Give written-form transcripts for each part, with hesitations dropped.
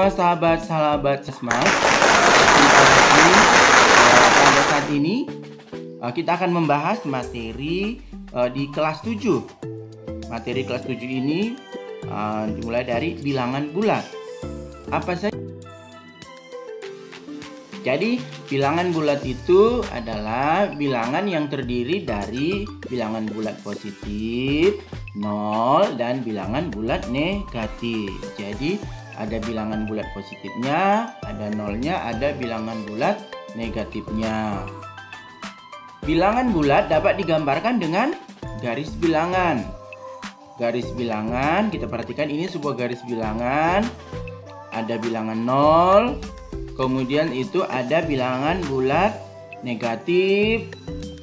semua sahabat-sahabat Smart. Pada saat ini kita akan membahas materi di kelas 7. Materi kelas 7 ini dimulai dari bilangan bulat. Apa saja? Jadi bilangan bulat itu adalah bilangan yang terdiri dari bilangan bulat positif, 0, dan bilangan bulat negatif. Jadi ada bilangan bulat positifnya, ada nolnya, ada bilangan bulat negatifnya. Bilangan bulat dapat digambarkan dengan garis bilangan. Garis bilangan, kita perhatikan ini sebuah garis bilangan. Ada bilangan 0, kemudian itu ada bilangan bulat negatif,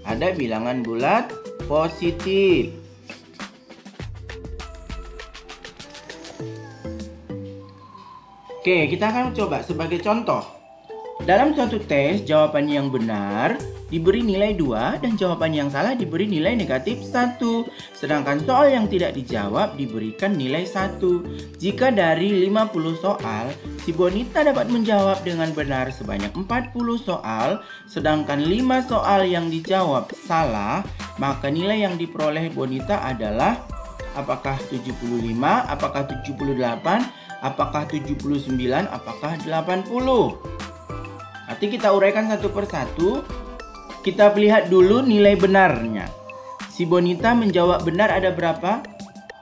ada bilangan bulat positif. Oke, kita akan coba sebagai contoh. Dalam suatu tes, jawaban yang benar diberi nilai 2 dan jawaban yang salah diberi nilai negatif 1. Sedangkan soal yang tidak dijawab diberikan nilai 1. Jika dari 50 soal, si Bonita dapat menjawab dengan benar sebanyak 40 soal, sedangkan 5 soal yang dijawab salah, maka nilai yang diperoleh Bonita adalah apakah 75, apakah 78, apakah 79, apakah 80. Nanti kita uraikan satu persatu. Kita lihat dulu nilai benarnya. Si Bonita menjawab benar ada berapa?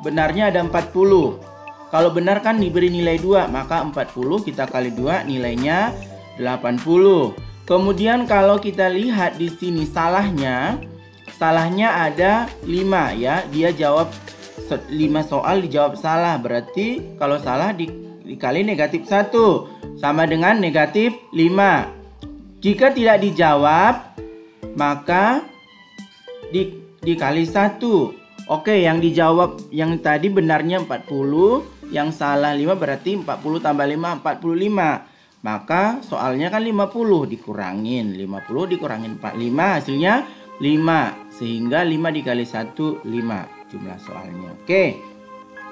Benarnya ada 40. Kalau benar kan diberi nilai 2, maka 40 kita kali 2 nilainya 80. Kemudian kalau kita lihat di sini salahnya ada 5 ya. Dia jawab 5 soal dijawab salah. Berarti kalau salah dikali negatif 1 sama dengan negatif 5. Jika tidak dijawab, maka dikali 1. Oke, yang dijawab yang tadi benarnya 40, yang salah 5 berarti 40 tambah 5, 45. Maka soalnya kan 50 dikurangin. 50 dikurangin 45 hasilnya 5. Sehingga 5 dikali 1, 5 jumlah soalnya. Oke.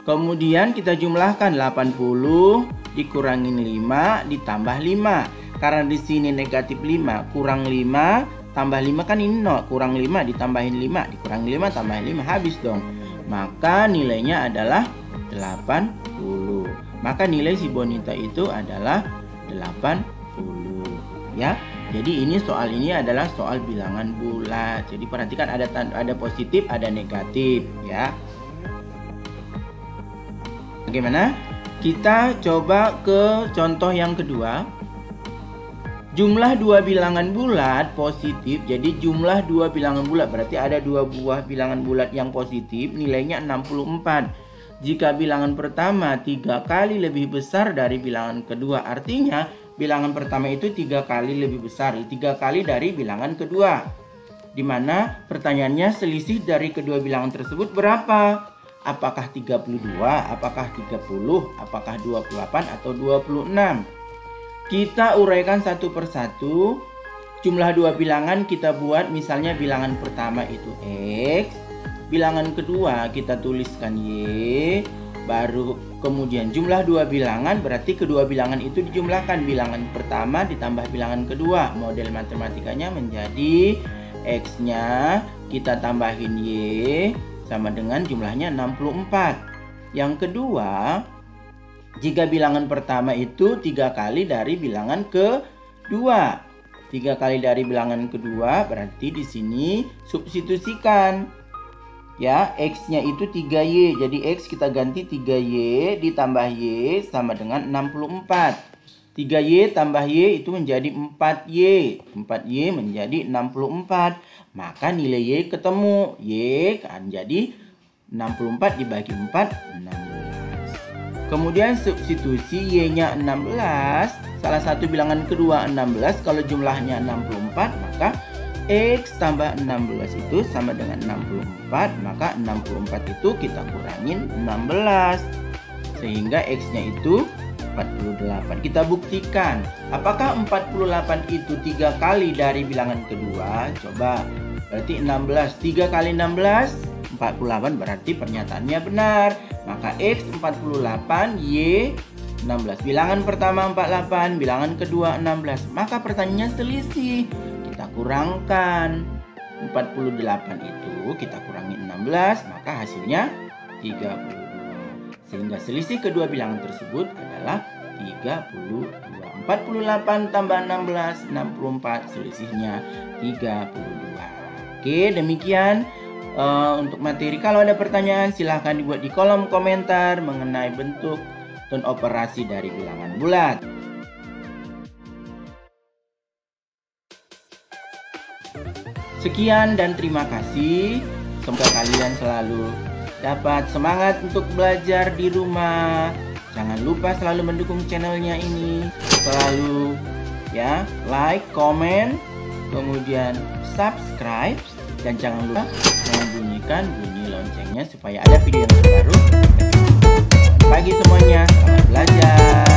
Kemudian kita jumlahkan 80 dikurangin 5 ditambah 5. Karena di sini negatif 5 kurang 5 tambah 5 kan ini 0, kurang 5 ditambahin 5 dikurangi 5 tambahin 5 habis dong. Maka nilainya adalah 80. Maka nilai si Bonita itu adalah 80 ya. Jadi ini soal ini adalah soal bilangan bulat. Jadi perhatikan ada positif, ada negatif ya. Bagaimana? Kita coba ke contoh yang kedua. Jumlah 2 bilangan bulat positif. Jadi jumlah 2 bilangan bulat berarti ada 2 buah bilangan bulat yang positif, nilainya 64. Jika bilangan pertama 3 kali lebih besar dari bilangan kedua, artinya bilangan pertama itu 3 kali lebih besar, 3 kali dari bilangan kedua. Dimana pertanyaannya selisih dari kedua bilangan tersebut berapa? Apakah 32, apakah 30, apakah 28 atau 26? Kita uraikan satu persatu. Jumlah 2 bilangan kita buat, misalnya bilangan pertama itu X, bilangan kedua kita tuliskan Y, baru kemudian jumlah 2 bilangan berarti kedua bilangan itu dijumlahkan. Bilangan pertama ditambah bilangan kedua. Model matematikanya menjadi X-nya kita tambahin Y sama dengan jumlahnya 64. Yang kedua, jika bilangan pertama itu 3 kali dari bilangan kedua. 3 kali dari bilangan kedua berarti di sini substitusikan. Ya, X-nya itu 3Y. Jadi X kita ganti 3Y ditambah Y sama dengan 64. 3Y tambah Y itu menjadi 4Y. 4Y menjadi 64. Maka nilai Y ketemu. Y kan jadi 64 dibagi 4, 16. Kemudian substitusi Y-nya 16, salah satu bilangan kedua 16, kalau jumlahnya 64, maka X tambah 16 itu sama dengan 64, maka 64 itu kita kurangin 16. Sehingga X-nya itu 48. Kita buktikan, apakah 48 itu 3 kali dari bilangan kedua? Coba, berarti 16, 3 kali 16, 48 berarti pernyataannya benar. Maka X 48, Y 16. Bilangan pertama 48, bilangan kedua 16. Maka pertanyaannya selisih. Kita kurangkan 48 itu kita kurangi 16, maka hasilnya 32. Sehingga selisih kedua bilangan tersebut adalah 32. 48 tambah 16, 64, selisihnya 32. Oke, demikian untuk materi. Kalau ada pertanyaan silahkan dibuat di kolom komentar mengenai bentuk dan operasi dari bilangan bulat. Sekian dan terima kasih. Semoga kalian selalu dapat semangat untuk belajar di rumah. Jangan lupa selalu mendukung channelnya ini. Selalu ya, like, comment, kemudian subscribe, dan jangan lupa membunyikan bunyi loncengnya supaya ada video yang terbaru. Selamat pagi semuanya, selamat belajar.